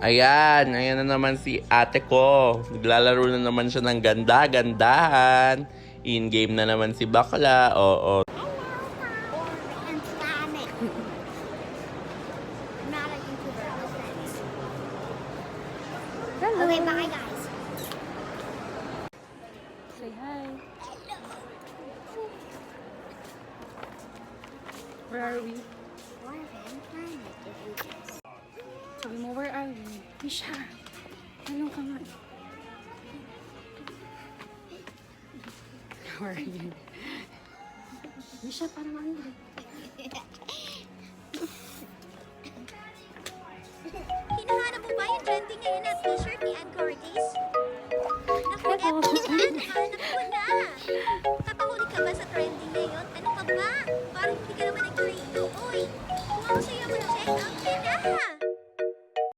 Ayan na naman si ate ko. Naglalaro na naman siya ng ganda-gandahan. In-game na naman si bakla. Oo. Hello. Okay, bye guys. Say hi. Where are we? Sabi mo, where are we? Misha, tanong ka nga. Where are you? Misha, parang ano rin. Hinahanap mo ba yung trending ngayon na t-shirt ni Ann Curry